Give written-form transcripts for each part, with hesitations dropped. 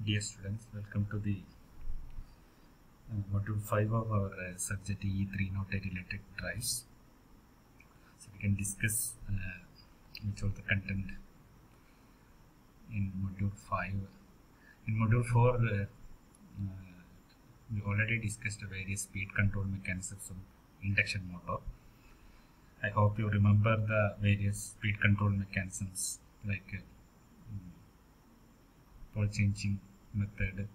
Dear students, welcome to the module 5 of our subject E308 electric drives. So we can discuss which of the content in module 5. In module 4, we already discussed various speed control mechanisms of induction motor. I hope you remember the various speed control mechanisms like pole changing method,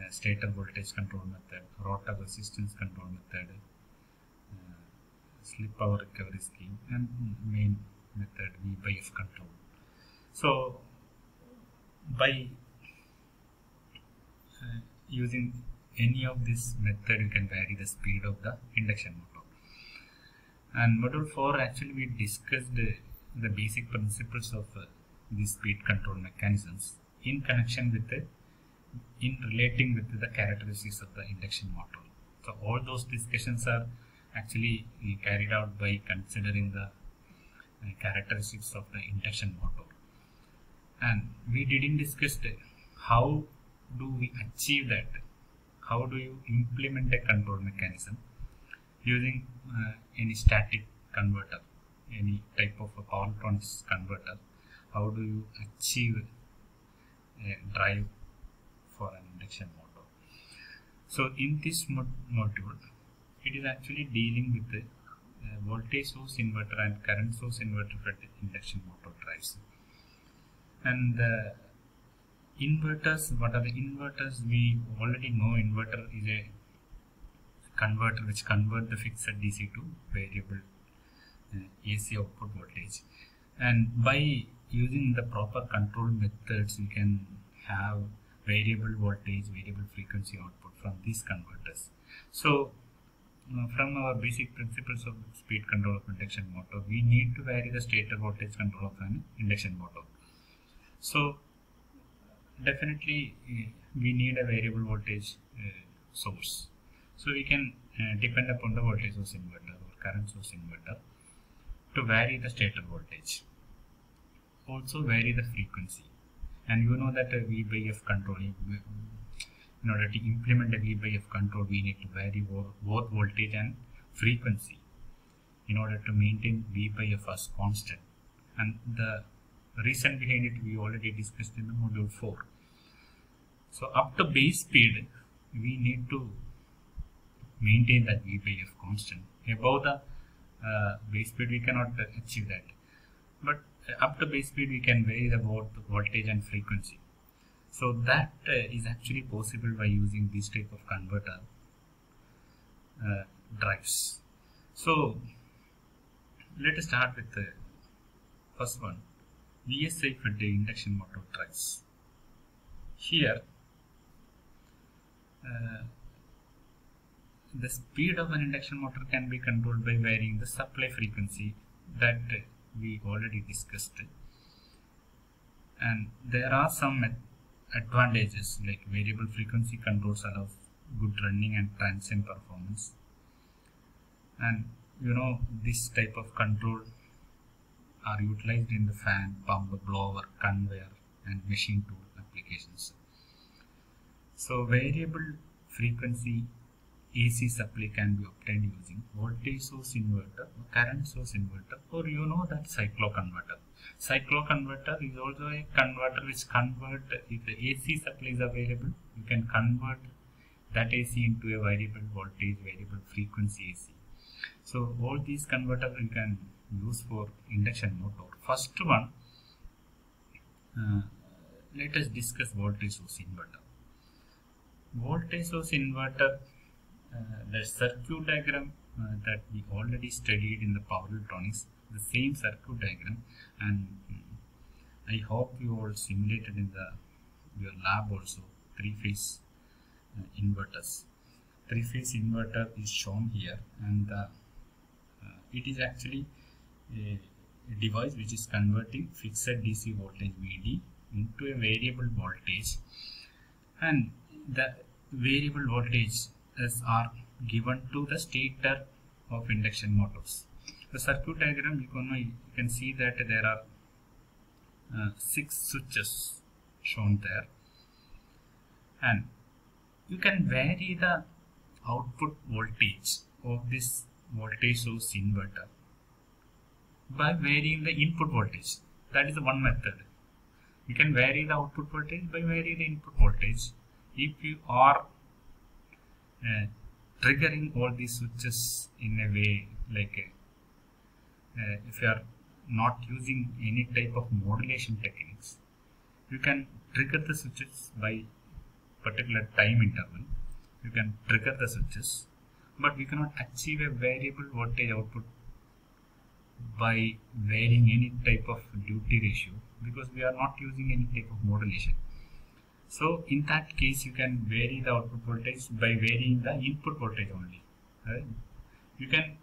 stator voltage control method, rotor resistance control method, slip power recovery scheme, and main method V by F control. So by using any of this method, you can vary the speed of the induction motor. And module 4 actually we discussed the basic principles of these speed control mechanisms in connection with in relating with the characteristics of the induction motor. So all those discussions are actually carried out by considering the characteristics of the induction motor. And we didn't discuss how do we achieve that. How do you implement a control mechanism using any static converter, any type of a power electronics converter? How do you achieve a drive for an induction motor? So in this module, it is actually dealing with the voltage source inverter and current source inverter for the induction motor drives. And the inverters, what are the inverters? We already know inverter is a converter which convert the fixed DC to variable AC output voltage. And by using the proper control methods, we can have variable voltage, variable frequency output from these converters. So from our basic principles of speed control of induction motor, we need to vary the stator voltage control of an induction motor. So definitely we need a variable voltage source. So we can depend upon the voltage source inverter or current source inverter to vary the stator voltage. Also vary the frequency. And you know that V by F control, in order to implement a V by F control, we need to vary both voltage and frequency in order to maintain V by F as constant. And the reason behind it we already discussed in the module 4. So up to base speed, we need to maintain that V by F constant. Above the base speed, we cannot achieve that. But up to base speed, we can vary the both voltage and frequency. So that is actually possible by using this type of converter drives. So let us start with the first one, VSI for the induction motor drives. Here the speed of an induction motor can be controlled by varying the supply frequency that we already discussed. And there are some advantages, like variable frequency controls allow good running and transient performance. And you know, this type of control are utilized in the fan, pump, blower, conveyor and machine tool applications. So variable frequency AC supply can be obtained using voltage source inverter, current source inverter, or you know that cycloconverter. Cycloconverter is also a converter which convert, if the AC supply is available, you can convert that AC into a variable voltage, variable frequency AC. So all these converters you can use for induction motor. First one, let us discuss voltage source inverter. Voltage source inverter, the circuit diagram that we already studied in the power electronics, the same circuit diagram, and I hope you all simulated in your lab also three-phase inverters. Three-phase inverter is shown here, and it is actually a device which is converting fixed DC voltage VD into a variable voltage, and the variable voltage are given to the stator of induction motors. The circuit diagram, you can see that there are 6 switches shown there, And you can vary the output voltage of this voltage source inverter by varying the input voltage. That is one method. You can vary the output voltage by varying the input voltage. If you are triggering all these switches in a way like if you are not using any type of modulation techniques, you can trigger the switches by particular time interval. You can trigger the switches, but we cannot achieve a variable voltage output by varying any type of duty ratio because we are not using any type of modulation. So in that case, you can vary the output voltage by varying the input voltage only. Right? You can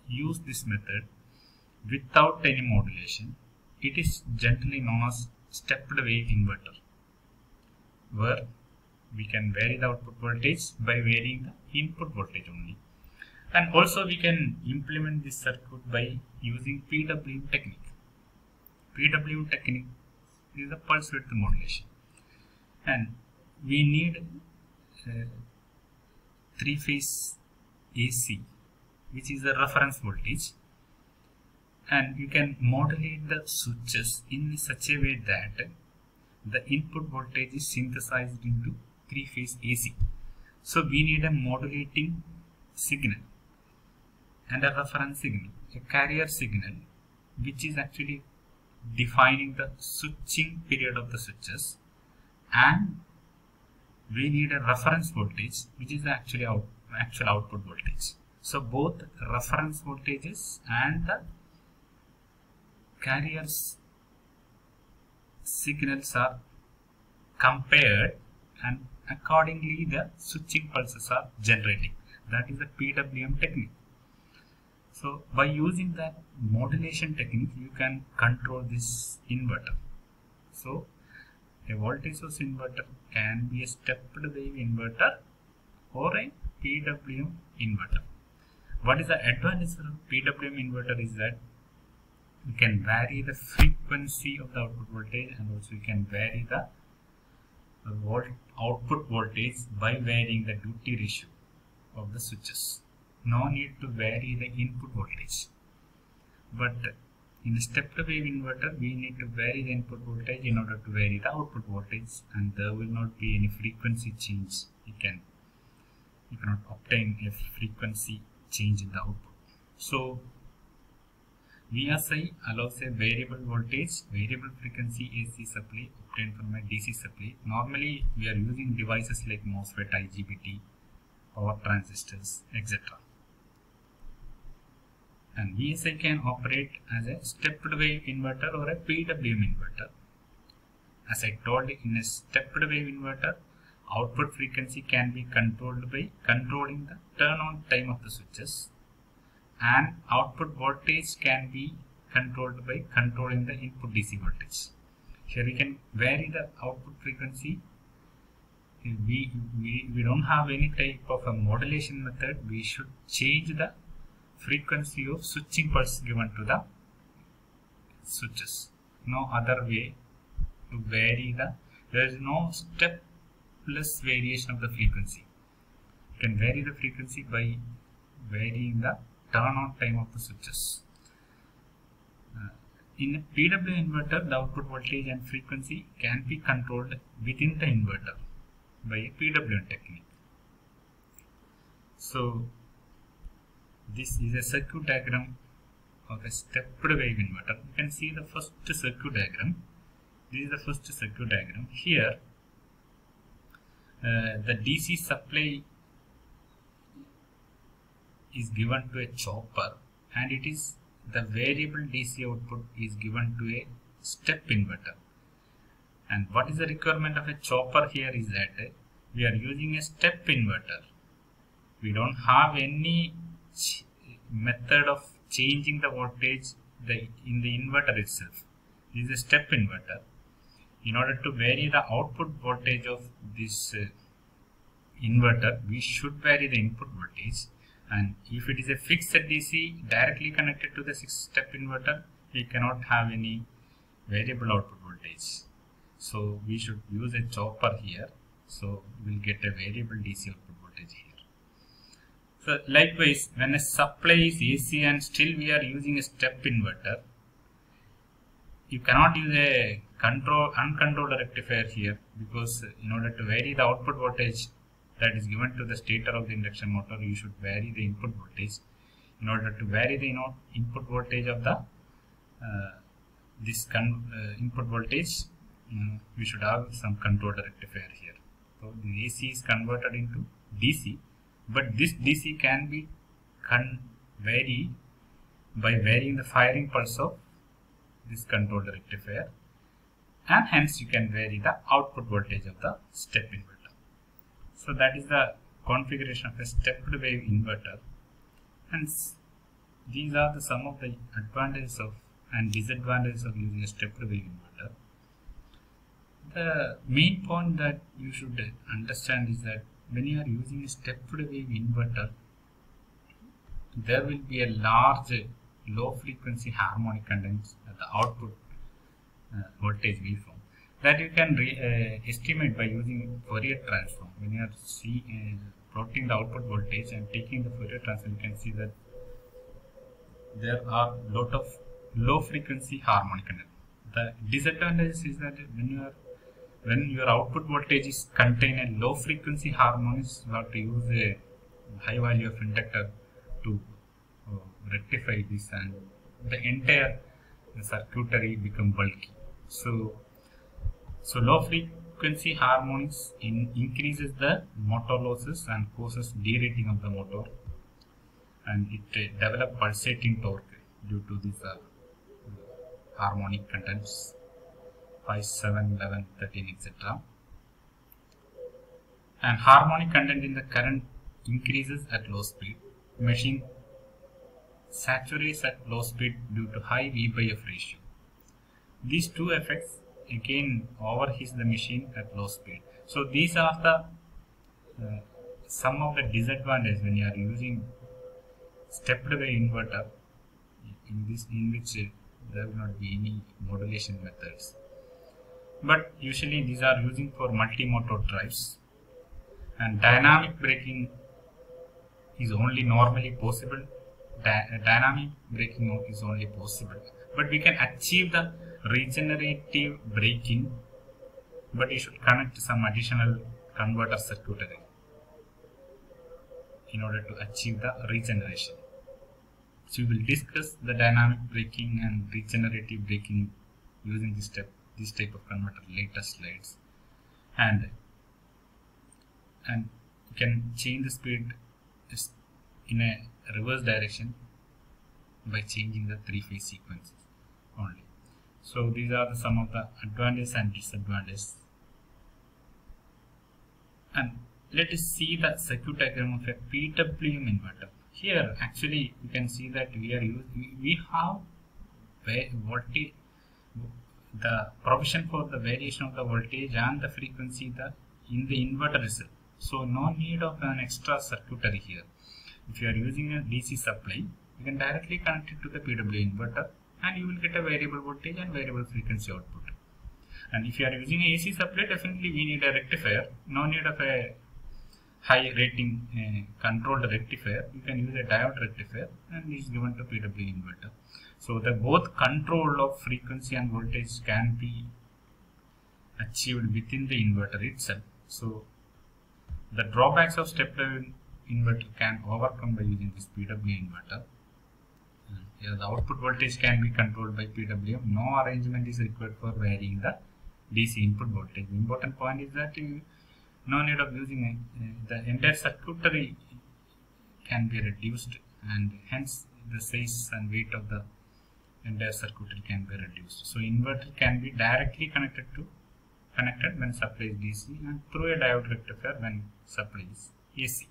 use this method without any modulation. It is generally known as stepped wave inverter, where we can vary the output voltage by varying the input voltage only. And also we can implement this circuit by using PWM technique. PWM technique is a pulse width modulation, and we need 3-phase AC, which is the reference voltage, and you can modulate the switches in such a way that the input voltage is synthesized into 3-phase AC. So we need a modulating signal and a reference signal, a carrier signal, which is actually defining the switching period of the switches, and we need a reference voltage, which is actually actual output voltage. So both reference voltages and the carriers signals are compared, and accordingly the switching pulses are generating. That is the PWM technique. So by using that modulation technique, you can control this inverter. So a voltage source inverter can be a stepped wave inverter or a PWM inverter. What is the advantage of PWM inverter is that you can vary the frequency of the output voltage, and also you can vary the output voltage by varying the duty ratio of the switches. No need to vary the input voltage. But in a stepped wave inverter, we need to vary the input voltage in order to vary the output voltage, and there will not be any frequency change. You cannot obtain a frequency change in the output. So VSI allows a variable voltage, variable frequency AC supply obtained from a DC supply. Normally we are using devices like MOSFET, IGBT, power transistors, etc. And VSI can operate as a stepped wave inverter or a PWM inverter. As I told, in a stepped wave inverter, output frequency can be controlled by controlling the turn on time of the switches, and output voltage can be controlled by controlling the input DC voltage. Here we can vary the output frequency. We don't have any type of a modulation method. We should change the frequency of switching pulse given to the switches. No other way to vary there is no step plus variation of the frequency. You can vary the frequency by varying the turn on time of the switches. In a PWM inverter, the output voltage and frequency can be controlled within the inverter by a PWM technique. So this is a circuit diagram of a stepped wave inverter. You can see the first circuit diagram. This is the first circuit diagram. Here the DC supply is given to a chopper, and it is the variable DC output is given to a step inverter. And what is the requirement of a chopper here is that we are using a step inverter. We don't have any method of changing the voltage in the inverter itself. This is a step inverter. In order to vary the output voltage of this inverter, we should vary the input voltage. And if it is a fixed DC directly connected to the 6-step inverter, we cannot have any variable output voltage. So we should use a chopper here. So we'll get a variable DC output voltage here. So likewise, when a supply is AC and still we are using a step inverter, you cannot use a uncontrolled rectifier here, because in order to vary the output voltage that is given to the stator of the induction motor, you should vary the input voltage. In order to vary the input voltage of the input voltage, we should have some controlled rectifier here. So the AC is converted into DC, but this DC can be vary by varying the firing pulse of this controlled rectifier, and hence you can vary the output voltage of the step inverter. So that is the configuration of a stepped wave inverter. Hence these are some of the advantages of and disadvantages of using a stepped wave inverter. The main point that you should understand is that when you are using a stepped wave inverter, there will be a large low frequency harmonic content at the output voltage waveform that you can estimate by using Fourier transform. When you are plotting the output voltage and taking the Fourier transform, you can see that there are lot of low frequency harmonic content. The disadvantage is that when your output voltage is contain a low frequency harmonics, you have to use a high value of inductor to rectify this, and the entire circuitry become bulky. So low frequency harmonics increases the motor losses and causes derating of the motor, and it develop pulsating torque due to these harmonic contents 5, 7, 11, 13, etc. And harmonic content in the current increases at low speed. Machine saturates at low speed due to high V by F ratio. These two effects again overheat the machine at low speed. So these are the some of the disadvantages when you are using stepped wave inverter in which there will not be any modulation methods. But usually these are using for multi-motor drives, and dynamic braking is only normally possible. Dynamic braking is only possible, but we can achieve the regenerative braking, but you should connect some additional converter circuitry in order to achieve the regeneration. So we will discuss the dynamic braking and regenerative braking using this type of converter later slides, and you can change the speed in a reverse direction by changing the three-phase sequences only. So these are some of the advantages and disadvantages. And let us see the circuit diagram of a PWM inverter. Here actually you can see that we have voltage, the provision for the variation of the voltage and the frequency in the inverter itself. So no need of an extra circuitry here. If you are using a DC supply, you can directly connect it to the PWM inverter and you will get a variable voltage and variable frequency output. And if you are using a AC supply, definitely we need a rectifier. No need of a high rating controlled rectifier. You can use a diode rectifier and it is given to PWM inverter. So the both control of frequency and voltage can be achieved within the inverter itself. So the drawbacks of stepped wave inverter can overcome by using this PWM inverter. Here the output voltage can be controlled by PWM. No arrangement is required for varying the DC input voltage. The important point is that no need of using the entire circuitry can be reduced, and hence the size and weight of the entire circuitry can be reduced. So inverter can be directly connected when supply is DC and through a diode rectifier when supply is AC.